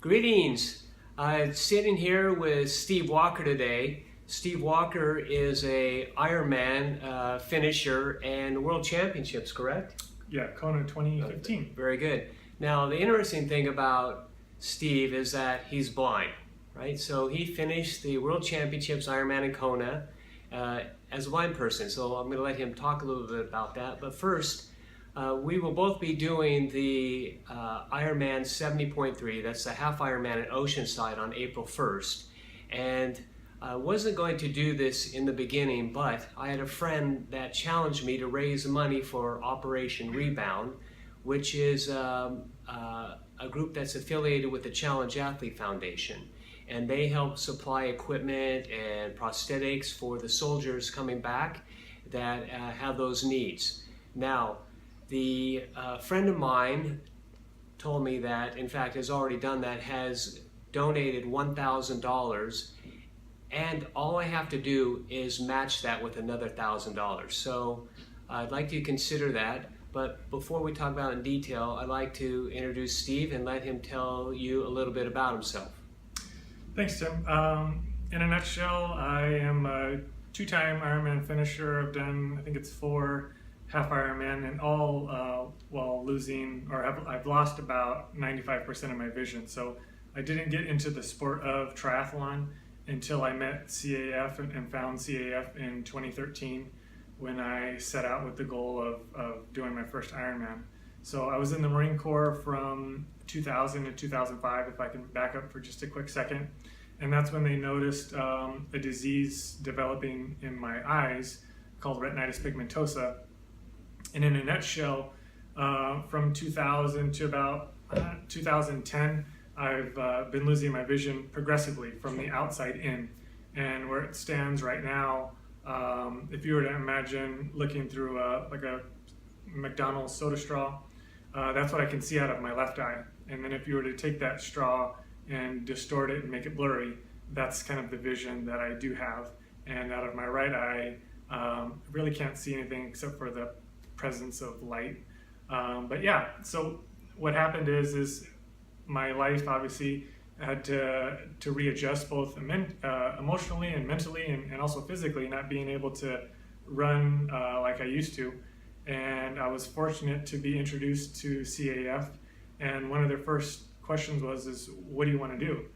Greetings. I'm sitting here with Steve Walker today. Steve Walker is a Ironman finisher and World Championships, correct? Yeah, Kona 2015. Very good. Now, the interesting thing about Steve is that he's blind, right? So he finished the World Championships Ironman in Kona as a blind person. So I'm going to let him talk a little bit about that. But first, we will both be doing the Ironman 70.3. That's the half Ironman at Oceanside on April 1st. And I wasn't going to do this in the beginning, but I had a friend that challenged me to raise money for Operation Rebound, which is a group that's affiliated with the Challenge Athlete Foundation. And they help supply equipment and prosthetics for the soldiers coming back that have those needs. Now, the friend of mine told me that, in fact, has already done that, has donated $1,000, and all I have to do is match that with another $1,000. So I'd like you to consider that. But before we talk about it in detail, I'd like to introduce Steve and let him tell you a little bit about himself. Thanks, Tim. In a nutshell, I am a two-time Ironman finisher. I've done, I think it's 4 half Ironman, and all while losing, or I've lost about 95% of my vision. So I didn't get into the sport of triathlon until I met CAF and found CAF in 2013, when I set out with the goal of doing my first Ironman. So I was in the Marine Corps from 2000 to 2005, if I can back up for just a quick second. And that's when they noticed a disease developing in my eyes called retinitis pigmentosa. And in a nutshell, from 2000 to about 2010, I've been losing my vision progressively from the outside in. And where it stands right now, if you were to imagine looking through like a McDonald's soda straw, that's what I can see out of my left eye. And then if you were to take that straw and distort it and make it blurry, that's kind of the vision that I do have. And out of my right eye, really can't see anything except for the presence of light. But yeah, so what happened is my life obviously had to readjust both emotionally and mentally and also physically, not being able to run like I used to. And I was fortunate to be introduced to CAF, and one of their first questions was, what do you want to do?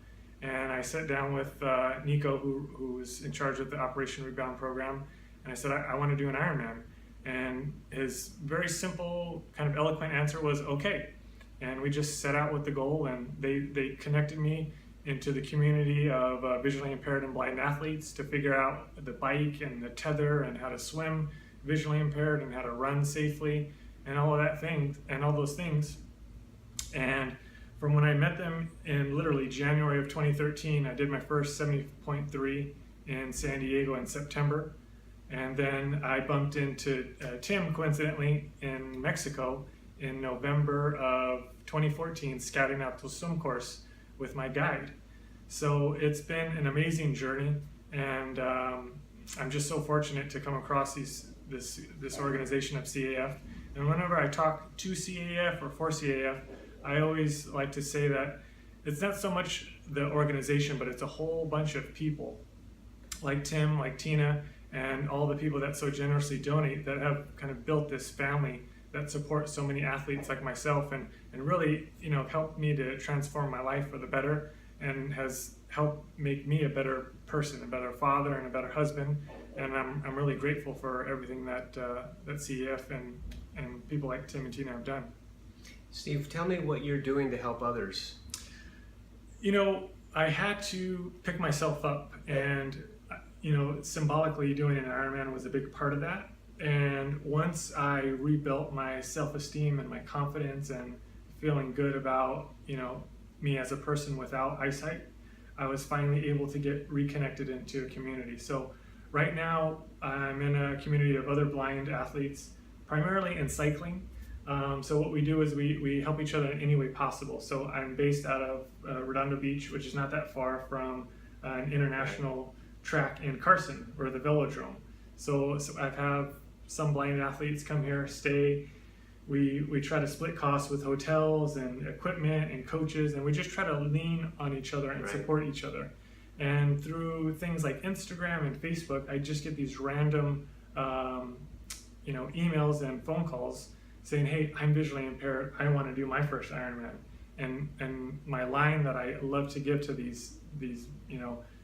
And I sat down with Nico, who was in charge of the Operation Rebound program, and I said, I want to do an Ironman. And his very simple, kind of eloquent answer was, okay. And we just set out with the goal, and they connected me into the community of visually impaired and blind athletes to figure out the bike and the tether and how to swim visually impaired and how to run safely and all those things. And from when I met them in literally January of 2013, I did my first 70.3 in San Diego in September. And then I bumped into Tim, coincidentally, in Mexico in November of 2014, scouting out the swim course with my guide. So it's been an amazing journey, and I'm just so fortunate to come across this organization of CAF. And whenever I talk to CAF or for CAF, I always like to say that it's not so much the organization, but it's a whole bunch of people like Tim, like Tina, and all the people that so generously donate that have kind of built this family that supports so many athletes like myself, and really, helped me to transform my life for the better, and has helped make me a better person, a better father, and a better husband. And I'm really grateful for everything that CEF and people like Tim and Tina have done. Steve, tell me what you're doing to help others. I had to pick myself up, and symbolically doing an Ironman was a big part of that. And once I rebuilt my self-esteem and my confidence and feeling good about, me as a person without eyesight, I was finally able to get reconnected into a community. So right now I'm in a community of other blind athletes, primarily in cycling. So what we do is we help each other in any way possible. So I'm based out of Redondo Beach, which is not that far from an international track in Carson, or the Velodrome. So I've had some blind athletes come here, stay, we try to split costs with hotels and equipment and coaches, and we just try to lean on each other and Right. support each other. And through things like Instagram and Facebook, I just get these random, emails and phone calls saying, "Hey, I'm visually impaired. I want to do my first Ironman." And my line that I love to give to these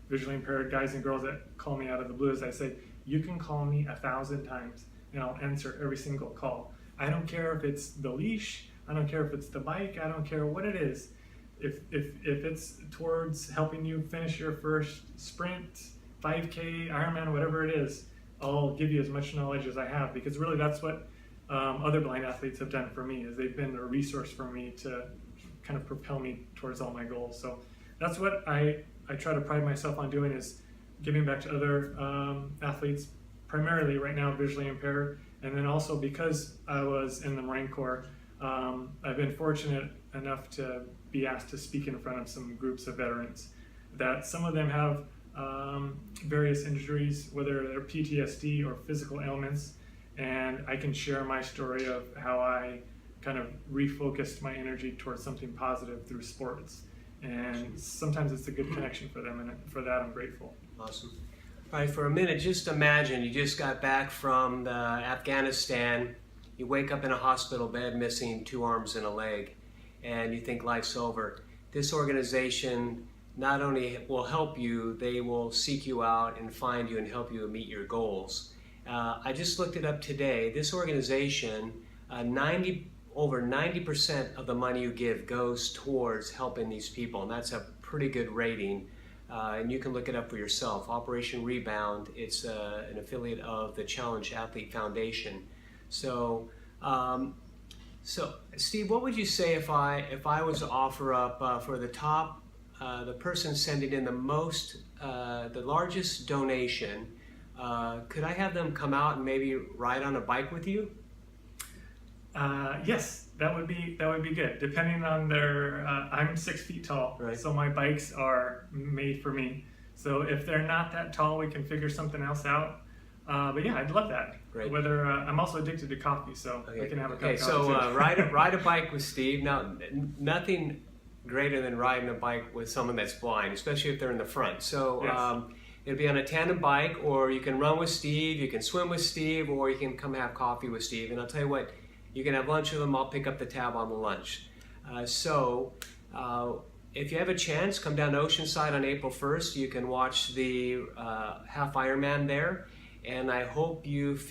visually impaired guys and girls that call me out of the blue is I say, "You can call me 1,000 times, and I'll answer every single call. I don't care if it's the leash. I don't care if it's the bike. I don't care what it is. If it's towards helping you finish your first sprint, 5K, Ironman, whatever it is, I'll give you as much knowledge as I have, because really that's what other blind athletes have done for me, is they've been a resource for me to kind of propel me towards all my goals. So that's what I try to pride myself on doing, is giving back to other athletes, primarily right now visually impaired. And then also, because I was in the Marine Corps, I've been fortunate enough to be asked to speak in front of some groups of veterans that some of them have various injuries, whether they're PTSD or physical ailments, and I can share my story of how I kind of refocused my energy towards something positive through sports. And sometimes it's a good connection for them, and for that I'm grateful. Awesome. All right, for a minute, just imagine you just got back from Afghanistan. You wake up in a hospital bed missing 2 arms and a leg, and you think life's over. This organization not only will help you, they will seek you out and find you and help you meet your goals. I just looked it up today. This organization, over 90% of the money you give goes towards helping these people, and that's a pretty good rating. And you can look it up for yourself. Operation Rebound, it's an affiliate of the Challenge Athlete Foundation. So Steve, what would you say if I was to offer up for the top, the person sending in the largest donation? Could I have them come out and maybe ride on a bike with you? Yes, that would be good. Depending on their, I'm 6 feet tall, Right. so my bikes are made for me. So if they're not that tall, we can figure something else out. But yeah, I'd love that. Great. Whether I'm also addicted to coffee, so we can have a cup Okay, of so coffee too. ride a bike with Steve. Now, nothing greater than riding a bike with someone that's blind, especially if they're in the front. So Yes. it'll be on a tandem bike, or you can run with Steve, you can swim with Steve, or you can come have coffee with Steve. And I'll tell you what, you can have lunch with him. I'll pick up the tab on the lunch. If you have a chance, come down to Oceanside on April 1st. You can watch the half Ironman there, and I hope you feel